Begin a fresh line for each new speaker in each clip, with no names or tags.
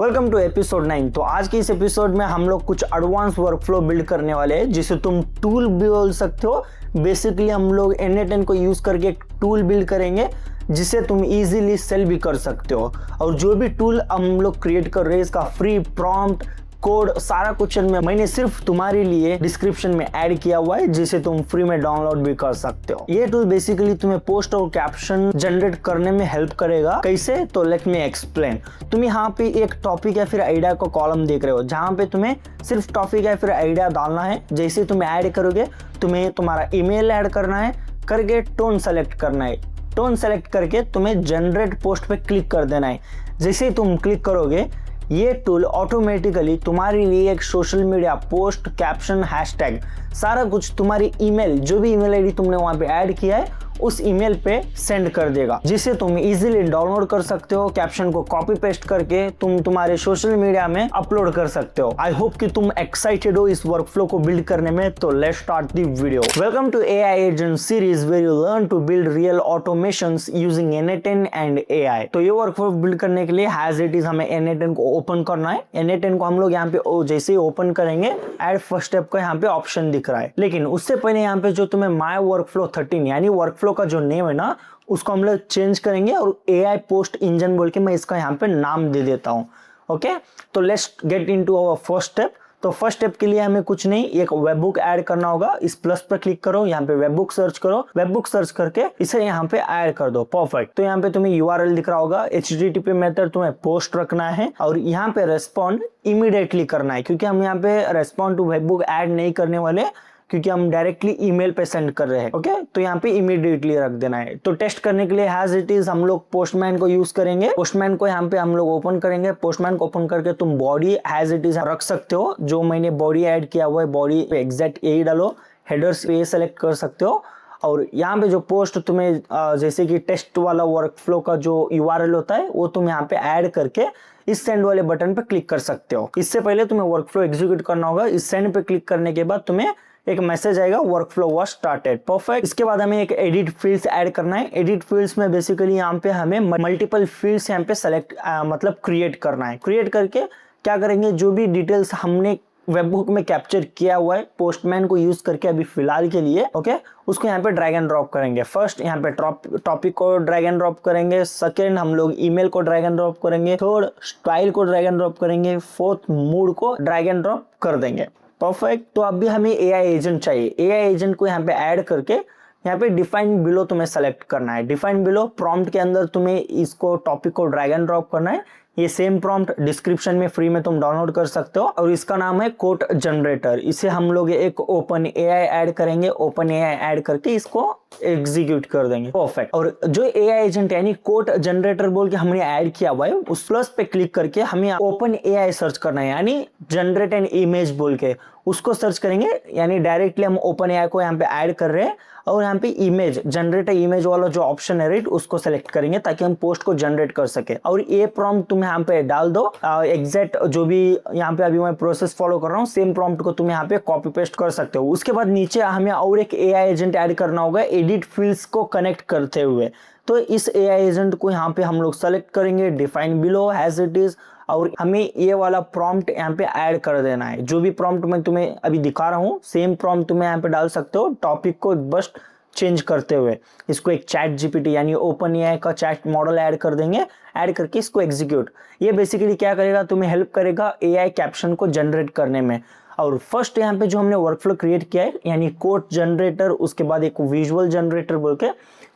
Welcome to episode 9। तो आज के इस एपिसोड में हम लोग कुछ एडवांस वर्कफ्लो बिल्ड करने वाले हैं जिसे तुम टूल भी बोल सकते हो। बेसिकली हम लोग N8N को यूज करके एक टूल बिल्ड करेंगे जिसे तुम इजीली सेल भी कर सकते हो। और जो भी टूल हम लोग क्रिएट कर रहे हैं इसका फ्री प्रॉम्प्ट कोड सारा कुछ मैंने सिर्फ तुम्हारे लिए डिस्क्रिप्शन में ऐड किया हुआ है जिसे तुम फ्री में डाउनलोड भी कर सकते हो। ये टूल बेसिकली तुम्हें पोस्ट और कैप्शन जनरेट करने में हेल्प करेगा। कैसे? तो लेट मी एक्सप्लेन। तुम यहाँ पे एक टॉपिक या फिर आइडिया का कॉलम देख रहे हो जहाँ पे तुम्हें सिर्फ टॉपिक या फिर आइडिया डालना है। जैसे तुम ऐड करोगे तुम्हें तुम्हारा ईमेल ऐड करना है, करके टोन सेलेक्ट करना है। टोन सेलेक्ट करके तुम्हें जनरेट पोस्ट पे क्लिक कर देना है। जैसे ही तुम क्लिक करोगे ये टूल ऑटोमेटिकली तुम्हारे लिए एक social media post, caption, hashtag सारा कुछ तुम्हारी ईमेल, जो भी ईमेल आईडी तुमने वहां पे ऐड किया है उस ईमेल पे सेंड कर देगा, जिसे तुम इजीली डाउनलोड कर सकते हो। कैप्शन को कॉपी पेस्ट करके तुम तुम्हारे सोशल मीडिया में अपलोड कर सकते हो। आई होप कि तुम एक्साइटेड हो इस वर्कफ्लो को बिल्ड करने में। तो let's start the video. Welcome to AI agent series where you learn to build real automations using N8N and AI. तो ये वर्कफ्लो बिल्ड करने के लिए एज इट इज हमें N8N को ओपन करना है। N8N को हम लोग यहाँ पे जैसे ही ओपन करेंगे एड फर्स्ट स्टेप का यहाँ पे ऑप्शन दिख रहा है। लेकिन उससे पहले यहाँ पे जो तुम्हें माय वर्कफ्लो 13 यानी वर्कफ्लो का जो नेम है ना उसको हम लोग चेंज करेंगे और एआई पोस्ट इंजन बोल के मैं इसका यहाँ पे नाम दे देता हूँ। ओके, तो let's get into our first step. तो फर्स्ट स्टेप के लिए हमें कुछ नहीं, एक वेब बुक ऐड करना होगा। इस प्लस पर क्लिक करो, यहाँ पे वेब बुक सर्च करो। वेब बुक सर्च करके इसे यहाँ पे ऐड कर दो। परफेक्ट। तो यहाँ पे तुम्हें URL दिख रहा होगा। HTTP मेथड तुम्हें पोस्ट रखना है और यहाँ पे रेस्पॉन्ड इमीडिएटली करना है, क्योंकि हम यहाँ पे respond to web book add नहीं करने वाले क्योंकि हम डायरेक्टली ईमेल पे सेंड कर रहे हैं। ओके, तो यहाँ पे इमीडिएटली रख देना है। तो टेस्ट करने के लिए एज इट इज हम लोग पोस्टमैन को यूज करेंगे। पोस्टमैन को यहाँ पे हम लोग ओपन करेंगे। पोस्टमैन को ओपन करके तुम बॉडी एज इट इज रख सकते हो। जो मैंने बॉडी ऐड किया हुआ है बॉडी पे एग्जैक्ट यही डालो। हेडर्स पे सेलेक्ट कर सकते हो और यहाँ पे जो पोस्ट तुम्हें जैसे कि टेस्ट वाला वर्कफ्लो का जो URL होता है वो तुम यहाँ पे ऐड करके इस सेंड वाले बटन पे क्लिक कर सकते हो। इससे पहले तुम्हें वर्कफ्लो एग्जीक्यूट करना होगा। इस सेंड पे क्लिक करने के बाद तुम्हें एक मैसेज आएगा वर्कफ्लो वाज स्टार्टेड। परफेक्ट। इसके बाद हमें एक एडिट फील्ड्स ऐड करना है। एडिट फील्ड्स में बेसिकली यहाँ पे हमें मल्टीपल फील्ड्स यहाँ पे सेलेक्ट मतलब क्रिएट करना है। क्रिएट करके क्या करेंगे, जो भी डिटेल्स हमने वेबबुक में कैप्चर किया हुआ है पोस्टमैन को यूज करके अभी फिलहाल के लिए, ओके, उसको यहाँ पे ड्रैग एंड ड्रॉप करेंगे। फर्स्ट यहाँ पे टॉपिक को ड्रैग एंड ड्रॉप करेंगे। सेकंड हम लोग ईमेल को ड्रैग एंड ड्रॉप करेंगे। थर्ड स्टाइल को ड्रैग एंड ड्रॉप करेंगे। फोर्थ मूड को ड्रैग एंड ड्रॉप कर देंगे। परफेक्ट। तो अभी हमें एआई एजेंट चाहिए। एआई एजेंट को यहाँ पे ऐड करके यहाँ पे डिफाइन बिलो तुम्हें सेलेक्ट करना है। डिफाइन बिलो प्रॉम्प्ट के अंदर तुम्हें इसको टॉपिक को ड्रैग एंड ड्रॉप करना है। ये सेम प्रॉम्प्ट डिस्क्रिप्शन में फ्री में तुम डाउनलोड कर सकते हो और इसका नाम है कोट जनरेटर। इसे हम लोग एक ओपन एआई ऐड करेंगे। ओपन एआई ऐड करके इसको एग्जीक्यूट कर देंगे। परफेक्ट। और जो एआई एजेंट यानी कोट जनरेटर बोल के हमने ऐड किया हुआ है उस प्लस पे क्लिक करके हमें ओपन एआई सर्च करना है, यानी जनरेट एन इमेज बोल के उसको सर्च करेंगे। यानी डायरेक्टली हम ओपन एआई को यहाँ पे ऐड कर रहे हैं और यहाँ पे इमेज जनरेट इमेज वाला जो ऑप्शन है राइट उसको सेलेक्ट करेंगे ताकि हम पोस्ट को जनरेट कर सके। और ये प्रॉम्प्ट तुम यहाँ पे डाल दो। एग्जैक्ट जो भी यहाँ पे अभी मैं प्रोसेस फॉलो कर रहा हूँ सेम प्रॉम्प्ट को तुम यहाँ पे कॉपी पेस्ट कर सकते हो। उसके बाद नीचे हमें और एक एआई एजेंट ऐड करना होगा एडिट फील्ड्स को कनेक्ट करते हुए। तो इस एआई एजेंट को यहाँ पे हम लोग सेलेक्ट करेंगे। Define below as it is और हमें ये वाला प्रॉम्प्ट यहाँ पे ऐड कर देना है। जो भी प्रॉम्प्ट मैं तुम्हें अभी दिखा रहा हूँ सेम प्रॉम्प्ट तुम्हें यहाँ पे डाल सकते हो टॉपिक को बस चेंज करते हुए। इसको एक चैट जीपीटी यानी ओपन एआई का चैट मॉडल ऐड कर देंगे। ऐड करके इसको एग्जीक्यूट। ये बेसिकली क्या करेगा, तुम्हें हेल्प करेगा एआई कैप्शन को जनरेट करने में। और फर्स्ट यहाँ पे जो हमने वर्कफ्लो क्रिएट किया है यानी कोड जनरेटर, उसके बाद एक विजुअल जनरेटर बोल के,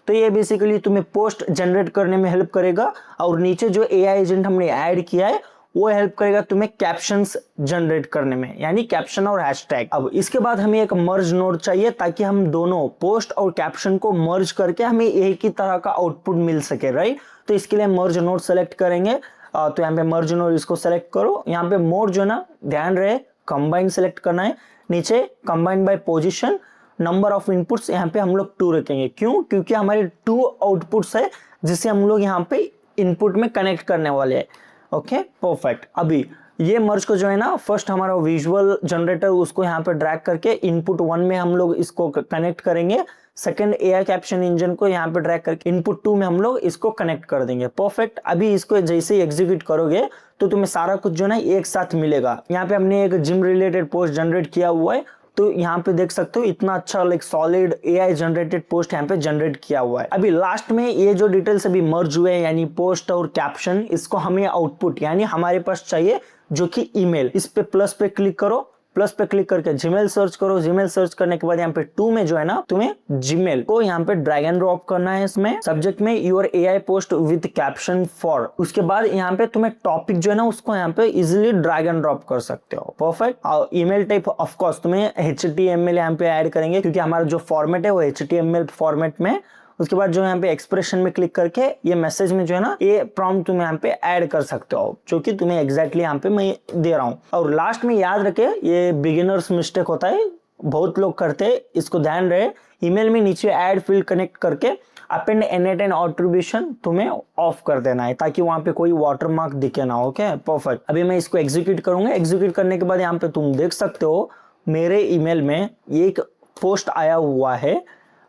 तो ये बेसिकली तुम्हें पोस्ट जनरेट करने में हेल्प करेगा। और नीचे जो एआई एजेंट हमने ऐड किया है वो हेल्प करेगा तुम्हें कैप्शंस जनरेट करने में, यानी कैप्शन और हैशटैग। अब इसके बाद हमें एक मर्ज नोड चाहिए ताकि हम दोनों पोस्ट और कैप्शन को मर्ज करके हमें एक ही तरह का आउटपुट मिल सके, राइट। तो इसके लिए मर्ज नोड सेलेक्ट करेंगे। तो यहाँ पे मर्ज नोड इसको सेलेक्ट करो। यहाँ पे मोड जो ना ध्यान रहे कंबाइन सेलेक्ट करना है। नीचे combine by position, number of inputs यहाँ पे हम लोग 2 रखेंगे। क्यों? क्योंकि हमारे 2 आउटपुट्स है जिसे हम लोग यहाँ पे इनपुट में कनेक्ट करने वाले हैं। Okay, perfect. अभी ये मर्ज को जो है ना फर्स्ट हमारा विजुअल जनरेटर उसको यहाँ पे ड्रैग करके इनपुट 1 में हम लोग इसको कनेक्ट करेंगे। सेकंड एआई कैप्शन इंजन को यहाँ पे ड्रैग करके इनपुट 2 में हम लोग इसको कनेक्ट कर देंगे। परफेक्ट। अभी इसको जैसे ही एग्जीक्यूट करोगे तो तुम्हें सारा कुछ जो ना एक साथ मिलेगा। यहाँ पे हमने एक जिम रिलेटेड पोस्ट जनरेट किया हुआ है, तो यहाँ पे देख सकते हो इतना अच्छा like solid AI generated post यहाँ पे जनरेट किया हुआ है। अभी लास्ट में ये जो डिटेल्स अभी मर्ज हुए यानी पोस्ट और कैप्शन, इसको हमें आउटपुट यानी हमारे पास चाहिए जो कि ईमेल। इस पे प्लस पे क्लिक करो, प्लस पे क्लिक करके जीमेल सर्च करो। जीमेल सर्च करने के बाद यहाँ पे 2 में जो है ना तुम्हें जीमेल को यहाँ पे ड्रैग एंड ड्रॉप करना है। इसमें सब्जेक्ट में your AI post with caption for, उसके बाद यहाँ पे तुम्हें टॉपिक जो है ना उसको यहाँ पे इजिली ड्रैग एंड ड्रॉप कर सकते हो। परफेक्ट। और ईमेल टाइप ऑफ कोर्स तुम्हें HTML यहाँ पे ऐड करेंगे क्योंकि हमारा जो फॉर्मेट है वो HTML फॉर्मेट में। उसके बाद जो यहाँ पे एक्सप्रेशन में क्लिक करके ये मैसेज में जो है ना ये प्रॉम्प्ट तुम यहाँ पे ऐड कर सकते हो, जो कि तुम्हें एग्जैक्टली यहाँ पे मैं दे रहा हूँ। और लास्ट में याद रखे ये बिगिनर्स मिस्टेक होता है, बहुत लोग करते हैं, इसको ध्यान रहे। ईमेल में नीचे ऐड फील्ड कनेक्ट करके अपेंड N8N ऑट्रीब्यूशन तुम्हें ऑफ कर देना है ताकि वहां पे कोई वाटरमार्क दिखे ना। Okay perfect. अभी मैं इसको एग्जीक्यूट करूंगा। एग्जीक्यूट करने के बाद यहाँ पे तुम देख सकते हो मेरे ईमेल में एक पोस्ट आया हुआ है।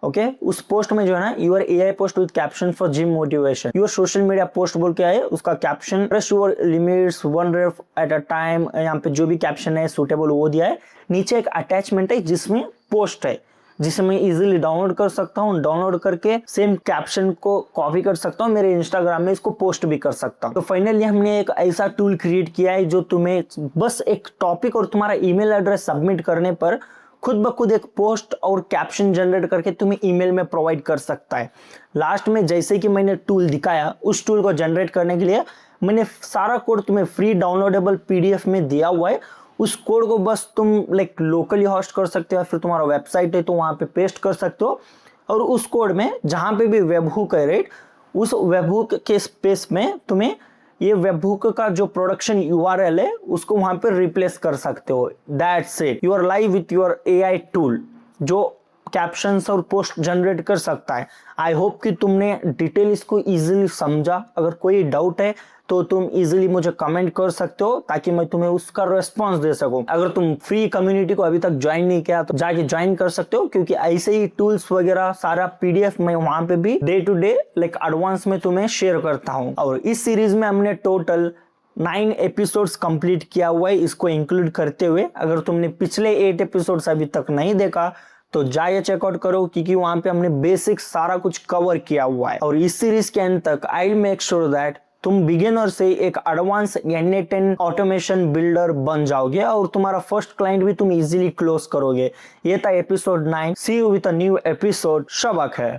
ओके उस पोस्ट में जो है ना your AI post with caption for gym motivation, your social media post बोल के आए, उसका caption press your limits 1 rep at a time, यहाँ पे जो भी कैप्शन है सुटेबल वो दिया है। नीचे एक अटैचमेंट है जिसमें पोस्ट है जिसे मैं इजीली डाउनलोड कर सकता हूँ। डाउनलोड करके सेम कैप्शन को कॉपी कर सकता हूँ, मेरे इंस्टाग्राम में इसको पोस्ट भी कर सकता हूँ। तो फाइनली हमने एक ऐसा टूल क्रिएट किया है जो तुम्हें बस एक टॉपिक और तुम्हारा ईमेल एड्रेस सबमिट करने पर खुद ब खुद एक पोस्ट और कैप्शन जनरेट करके तुम्हें ईमेल में प्रोवाइड कर सकता है। लास्ट में जैसे कि मैंने टूल दिखाया, उस टूल को जनरेट करने के लिए मैंने सारा कोड तुम्हें फ्री डाउनलोडेबल PDF में दिया हुआ है। उस कोड को बस तुम लाइक लोकली होस्ट कर सकते हो, फिर तुम्हारा वेबसाइट है तो वहां पे पेस्ट कर सकते हो। और उस कोड में जहां पे भी वेबहुक है राइट, उस वेबहुक के स्पेस में तुम्हें ये वेबहुक का जो प्रोडक्शन URL है उसको वहां पे रिप्लेस कर सकते हो। That's it, you are live with your AI tool जो कैप्शंस और पोस्ट जनरेट कर सकता है। आई होप कि तुमने डिटेल इसको इजीली समझा। अगर कोई डाउट है तो तुम इजीली मुझे कमेंट कर सकते हो ताकि मैं तुम्हें उसका रेस्पॉन्स दे सकूं। अगर तुम फ्री कम्युनिटी को अभी तक ज्वाइन नहीं किया तो जाके ज्वाइन कर सकते हो, क्योंकि ऐसे ही टूल्स वगैरह सारा PDF मैं वहां पे भी day to day like advance में तुम्हें शेयर करता हूं। और इस सीरीज में हमने टोटल 9 एपिसोड्स कंप्लीट किया हुआ है इसको इंक्लूड करते हुए। अगर तुमने पिछले 8 एपिसोड्स अभी तक नहीं देखा तो जाइए चेकआउट करो, क्योंकि वहां पे हमने बेसिक सारा कुछ कवर किया हुआ है। और इस सीरीज के अंत तक I will make sure that तुम बिगिनर से एक एडवांस N8N ऑटोमेशन बिल्डर बन जाओगे और तुम्हारा फर्स्ट क्लाइंट भी तुम इजीली क्लोज करोगे। ये था episode 9। See you with a new episode. शबक है।